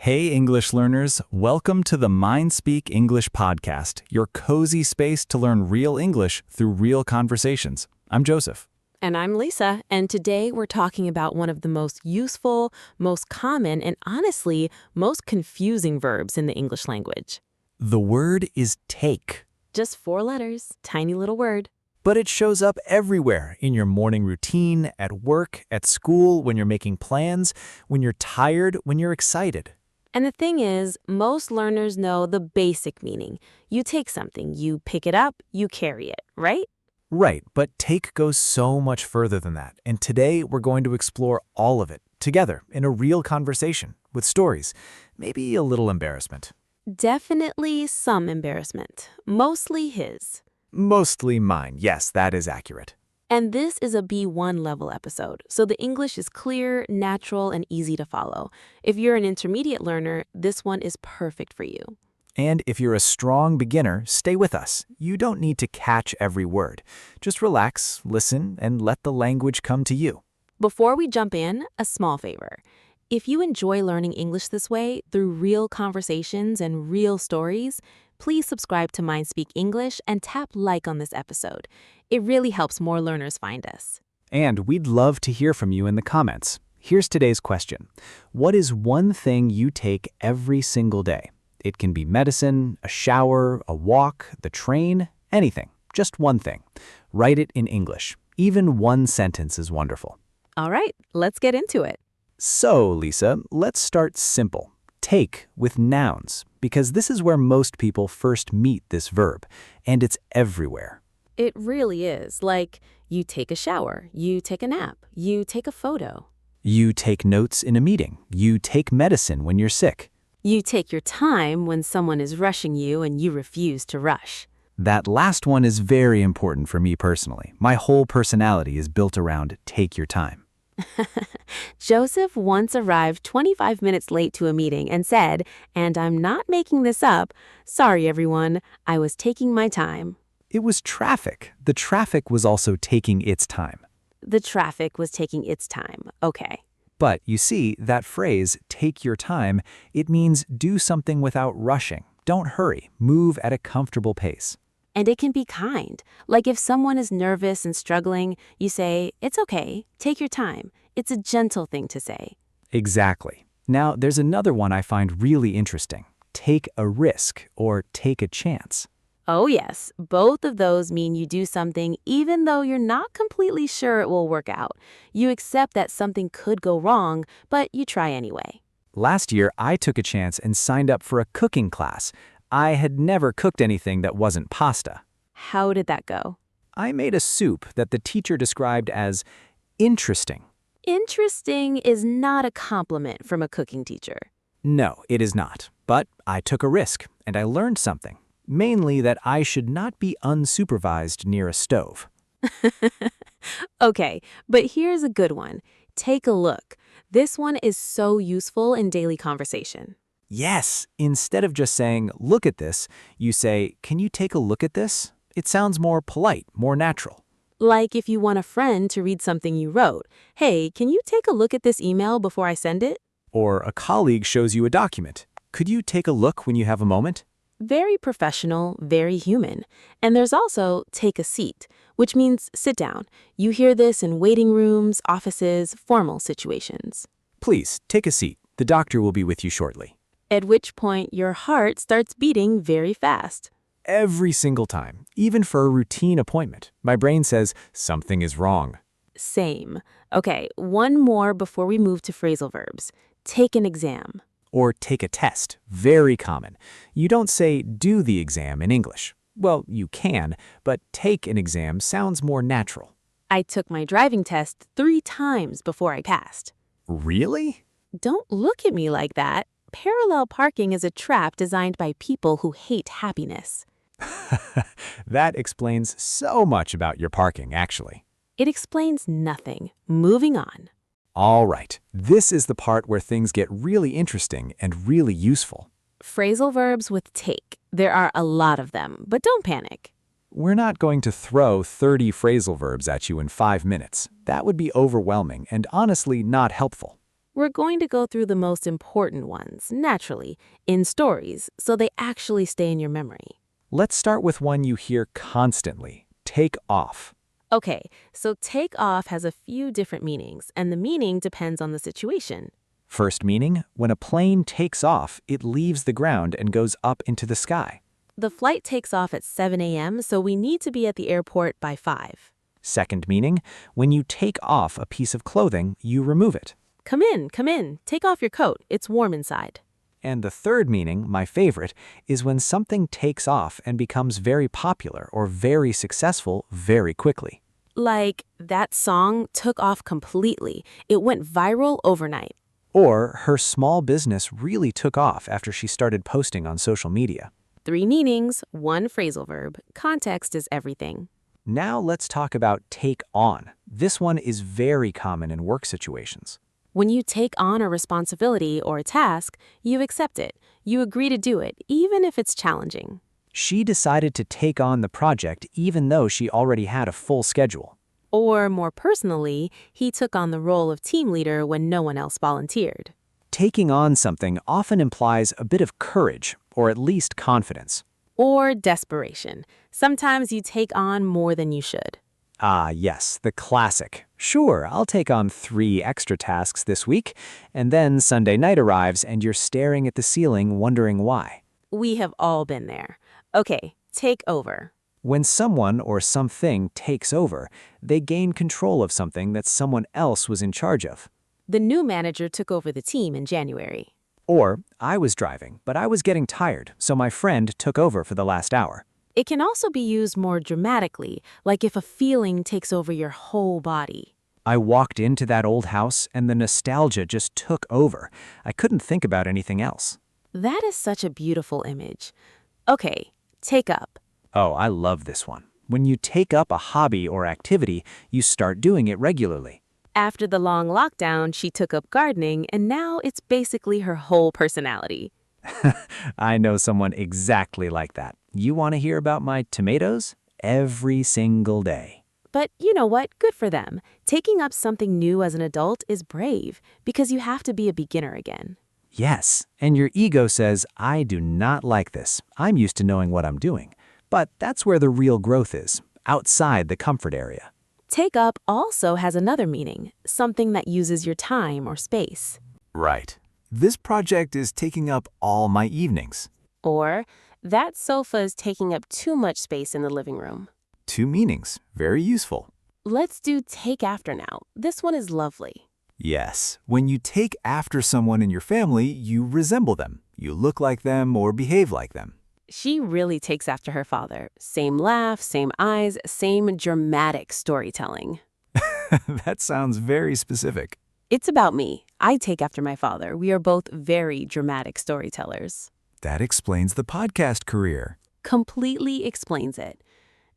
Hey, English learners. Welcome to the MindSpeak English Podcast, your cozy space to learn real English through real conversations. I'm Joseph. And I'm Lisa, and today we're talking about one of the most useful, most common, and honestly, most confusing verbs in the English language. The word is take, Just 4 letters, tiny little word. but it shows up everywhere in your morning routine, at work, at school, when you're making plans, when you're tired, when you're excited. And the thing is, most learners know the basic meaning. You take something, you pick it up, you carry it, right? Right, but take goes so much further than that, and today we're going to explore all of it, together, in a real conversation, with stories, maybe a little embarrassment. Definitely some embarrassment, mostly his. Mostly mine, yes, that is accurate. And this is a B1 level episode, so the English is clear, natural, and easy to follow. If you're an intermediate learner, this one is perfect for you. And if you're a strong beginner, stay with us. You don't need to catch every word. Just relax, listen, and let the language come to you. Before we jump in, a small favor. If you enjoy learning English this way, through real conversations and real stories, please subscribe to MindSpeak English and tap like on this episode. It really helps more learners find us. And we'd love to hear from you in the comments. Here's today's question. What is one thing you take every single day? It can be medicine, a shower, a walk, the train, anything. Just one thing. Write it in English. Even one sentence is wonderful. All right, let's get into it. So, Lisa, let's start simple. Take with nouns, because this is where most people first meet this verb, and it's everywhere. It really is. Like, you take a shower, you take a nap, you take a photo. You take notes in a meeting. You take medicine when you're sick. You take your time when someone is rushing you and you refuse to rush. That last one is very important for me personally. My whole personality is built around take your time. Joseph once arrived 25 minutes late to a meeting and said, and I'm not making this up, sorry everyone, I was taking my time. It was traffic. The traffic was also taking its time. The traffic was taking its time. Okay. But you see, that phrase, take your time, it means do something without rushing. Don't hurry. Move at a comfortable pace. And it can be kind. Like if someone is nervous and struggling, you say, it's okay, take your time. It's a gentle thing to say. Exactly. Now, there's another one I find really interesting. Take a risk or take a chance. Oh yes, both of those mean you do something even though you're not completely sure it will work out. You accept that something could go wrong, but you try anyway. Last year, I took a chance and signed up for a cooking class. I had never cooked anything that wasn't pasta. How did that go? I made a soup that the teacher described as interesting. Interesting is not a compliment from a cooking teacher. No, it is not. But I took a risk, and I learned something. Mainly that I should not be unsupervised near a stove. Okay, but here's a good one. Take a look. This one is so useful in daily conversation. Yes, instead of just saying, look at this, you say, can you take a look at this? It sounds more polite, more natural. Like if you want a friend to read something you wrote. Hey, can you take a look at this email before I send it? Or a colleague shows you a document. Could you take a look when you have a moment? Very professional, very human. And there's also take a seat, which means sit down. You hear this in waiting rooms, offices, formal situations. Please, take a seat. The doctor will be with you shortly. At which point your heart starts beating very fast. Every single time, even for a routine appointment, my brain says something is wrong. Same. Okay, one more before we move to phrasal verbs. Take an exam. Or take a test. Very common. You don't say do the exam in English. Well, you can, but take an exam sounds more natural. I took my driving test 3 times before I passed. Really? Don't look at me like that. Parallel parking is a trap designed by people who hate happiness. That explains so much about your parking, actually. It explains nothing. Moving on. All right, this is the part where things get really interesting and really useful. Phrasal verbs with take. There are a lot of them, but don't panic. We're not going to throw 30 phrasal verbs at you in 5 minutes. That would be overwhelming and honestly not helpful. We're going to go through the most important ones, naturally, in stories, so they actually stay in your memory. Let's start with one you hear constantly. Take off. Okay, so take off has a few different meanings, and the meaning depends on the situation. First meaning, when a plane takes off, it leaves the ground and goes up into the sky. The flight takes off at 7 a.m., so we need to be at the airport by 5. Second meaning, when you take off a piece of clothing, you remove it. Come in, take off your coat, it's warm inside. And the third meaning, my favorite, is when something takes off and becomes very popular or very successful very quickly. Like, that song took off completely. It went viral overnight. Or her small business really took off after she started posting on social media. 3 meanings, 1 phrasal verb. Context is everything. Now let's talk about take on. This one is very common in work situations. When you take on a responsibility or a task, you accept it. You agree to do it, even if it's challenging. She decided to take on the project even though she already had a full schedule. Or, more personally, he took on the role of team leader when no one else volunteered. Taking on something often implies a bit of courage, or at least confidence. Or desperation. Sometimes you take on more than you should. Ah, yes, the classic. Sure, I'll take on 3 extra tasks this week, and then Sunday night arrives and you're staring at the ceiling wondering why. We have all been there. Okay, take over. When someone or something takes over, they gain control of something that someone else was in charge of. The new manager took over the team in January. Or, I was driving, but I was getting tired, so my friend took over for the last hour. It can also be used more dramatically, like if a feeling takes over your whole body. I walked into that old house and the nostalgia just took over. I couldn't think about anything else. That is such a beautiful image. Okay, take up. Oh, I love this one. When you take up a hobby or activity, you start doing it regularly. After the long lockdown, she took up gardening, and now it's basically her whole personality. I know someone exactly like that. You want to hear about my tomatoes? Every single day. But you know what? Good for them. Taking up something new as an adult is brave, because you have to be a beginner again. Yes, and your ego says, I do not like this. I'm used to knowing what I'm doing. But that's where the real growth is, outside the comfort area. Take up also has another meaning, something that uses your time or space. Right. This project is taking up all my evenings. Or, that sofa is taking up too much space in the living room. 2 meanings. Very useful. Let's do take after now. This one is lovely. Yes. When you take after someone in your family, you resemble them. You look like them or behave like them. She really takes after her father. Same laugh, same eyes, same dramatic storytelling. That sounds very specific. It's about me. I take after my father. We are both very dramatic storytellers. That explains the podcast career. Completely explains it.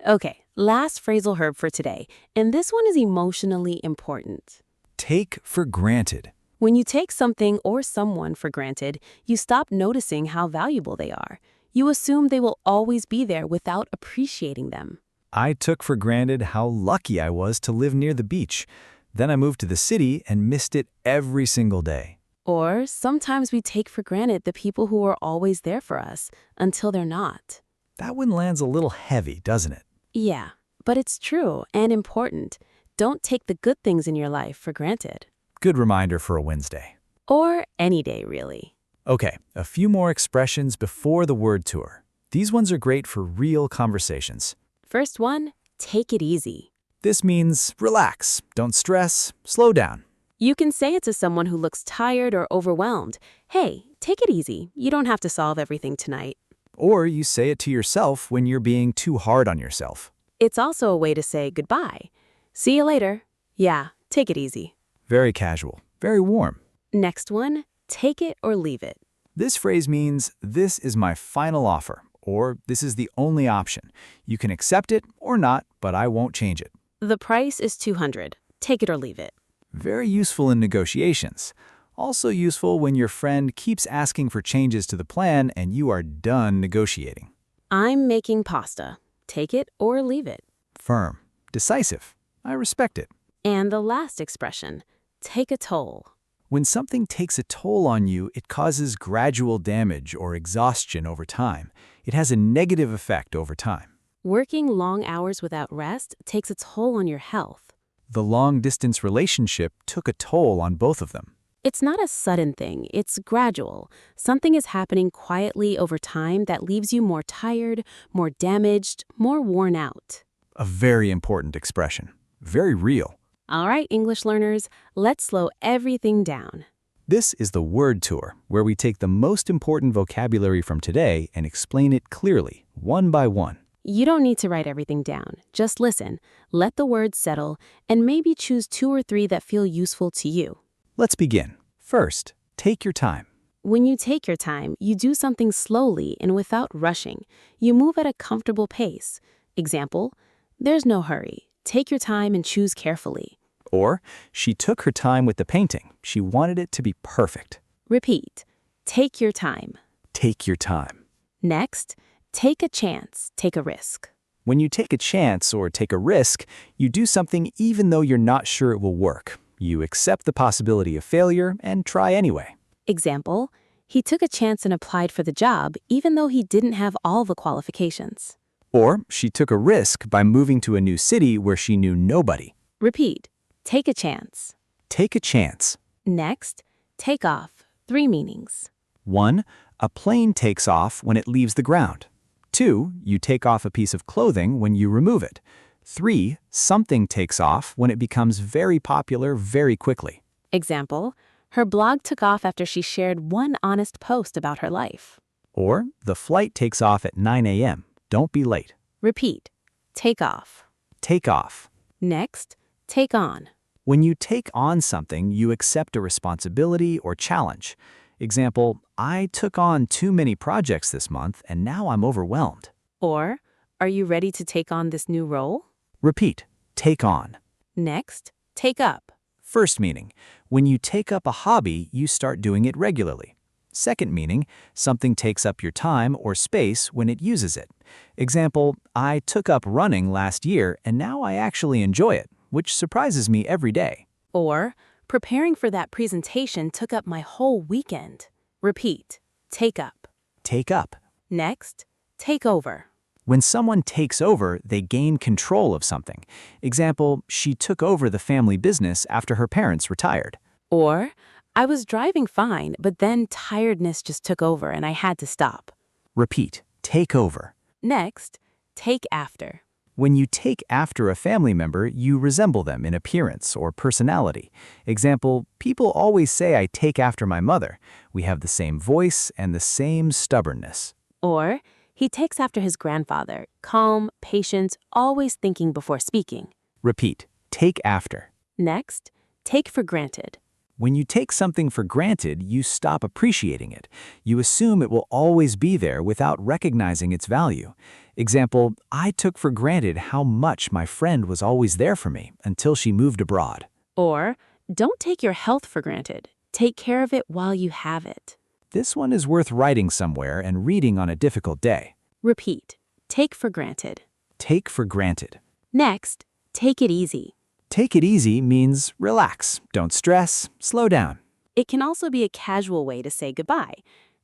Okay, last phrasal verb for today, and this one is emotionally important. Take for granted. When you take something or someone for granted, you stop noticing how valuable they are. You assume they will always be there without appreciating them. I took for granted how lucky I was to live near the beach. Then I moved to the city and missed it every single day. Or sometimes we take for granted the people who are always there for us until they're not. That one lands a little heavy, doesn't it? Yeah, but it's true and important. Don't take the good things in your life for granted. Good reminder for a Wednesday. Or any day, really. Okay, a few more expressions before the word tour. These ones are great for real conversations. First one, take it easy. This means relax, don't stress, slow down. You can say it to someone who looks tired or overwhelmed. Hey, take it easy. You don't have to solve everything tonight. Or you say it to yourself when you're being too hard on yourself. It's also a way to say goodbye. See you later. Yeah, take it easy. Very casual, very warm. Next one, take it or leave it. This phrase means, this is my final offer, or this is the only option. You can accept it or not, but I won't change it. The price is $200. Take it or leave it. Very useful in negotiations. Also useful when your friend keeps asking for changes to the plan and you are done negotiating. I'm making pasta. Take it or leave it. Firm. Decisive. I respect it. And the last expression, take a toll. When something takes a toll on you, it causes gradual damage or exhaustion over time. It has a negative effect over time. Working long hours without rest takes a toll on your health. The long-distance relationship took a toll on both of them. It's not a sudden thing, it's gradual. Something is happening quietly over time that leaves you more tired, more damaged, more worn out. A very important expression. Very real. All right, English learners, let's slow everything down. This is the Word Tour, where we take the most important vocabulary from today and explain it clearly, one by one. You don't need to write everything down. Just listen, let the words settle, and maybe choose 2 or 3 that feel useful to you. Let's begin. First, take your time. When you take your time, you do something slowly and without rushing. You move at a comfortable pace. Example, there's no hurry. Take your time and choose carefully. Or, she took her time with the painting. She wanted it to be perfect. Repeat, take your time. Take your time. Next, take a chance, take a risk. When you take a chance or take a risk, you do something even though you're not sure it will work. You accept the possibility of failure and try anyway. Example, he took a chance and applied for the job even though he didn't have all the qualifications. Or, she took a risk by moving to a new city where she knew nobody. Repeat, take a chance. Take a chance. Next, take off, 3 meanings. 1. A plane takes off when it leaves the ground. 2. You take off a piece of clothing when you remove it. 3. Something takes off when it becomes very popular very quickly. Example, her blog took off after she shared one honest post about her life. Or, the flight takes off at 9 a.m. Don't be late. Repeat, take off. Take off. Next, take on. When you take on something, you accept a responsibility or challenge. Example, I took on too many projects this month and now I'm overwhelmed. Or, are you ready to take on this new role? Repeat, take on. Next, take up. First meaning, when you take up a hobby, you start doing it regularly. Second meaning, something takes up your time or space when it uses it. Example, I took up running last year and now I actually enjoy it, which surprises me every day. Or, preparing for that presentation took up my whole weekend. Repeat, take up. Take up. Next, take over. When someone takes over, they gain control of something. Example, she took over the family business after her parents retired. Or, I was driving fine, but then tiredness just took over and I had to stop. Repeat, take over. Next, take after. When you take after a family member, you resemble them in appearance or personality. Example, people always say I take after my mother. We have the same voice and the same stubbornness. Or, he takes after his grandfather, calm, patient, always thinking before speaking. Repeat, take after. Next, take for granted. When you take something for granted, you stop appreciating it. You assume it will always be there without recognizing its value. Example, I took for granted how much my friend was always there for me until she moved abroad. Or, don't take your health for granted. Take care of it while you have it. This one is worth writing somewhere and reading on a difficult day. Repeat, take for granted. Take for granted. Next, take it easy. Take it easy means relax, don't stress, slow down. It can also be a casual way to say goodbye.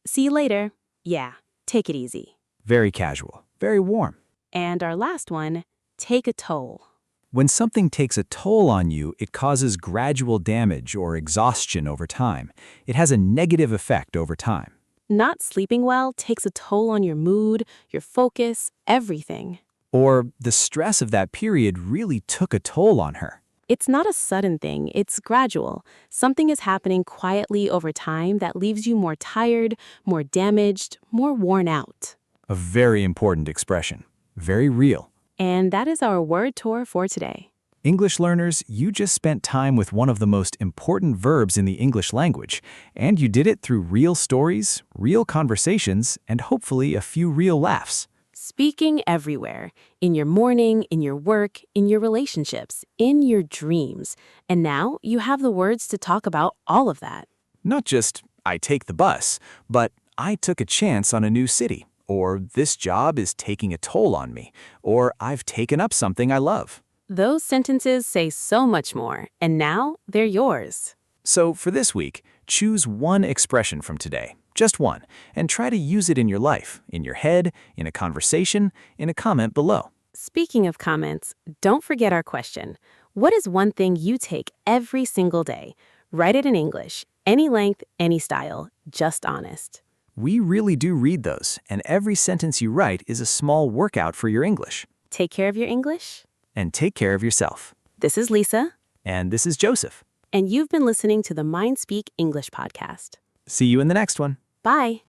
See you later. Yeah, take it easy. Very casual, very warm. And our last one, take a toll. When something takes a toll on you, it causes gradual damage or exhaustion over time. It has a negative effect over time. Not sleeping well takes a toll on your mood, your focus, everything. Or the stress of that period really took a toll on her. It's not a sudden thing, it's gradual. Something is happening quietly over time that leaves you more tired, more damaged, more worn out. A very important expression. Very real. And that is our word tour for today. English learners, you just spent time with one of the most important verbs in the English language, and you did it through real stories, real conversations, and hopefully a few real laughs. Speaking everywhere, in your morning, in your work, in your relationships, in your dreams. And now you have the words to talk about all of that. Not just, I take the bus, but I took a chance on a new city, or this job is taking a toll on me, or I've taken up something I love. Those sentences say so much more, and now they're yours. So for this week, choose one expression from today, just one, and try to use it in your life, in your head, in a conversation, in a comment below. Speaking of comments, don't forget our question. What is one thing you take every single day? Write it in English, any length, any style, just honest. We really do read those, and every sentence you write is a small workout for your English. Take care of your English. And take care of yourself. This is Lisa. And this is Joseph. And you've been listening to the MindSpeak English Podcast. See you in the next one. Bye.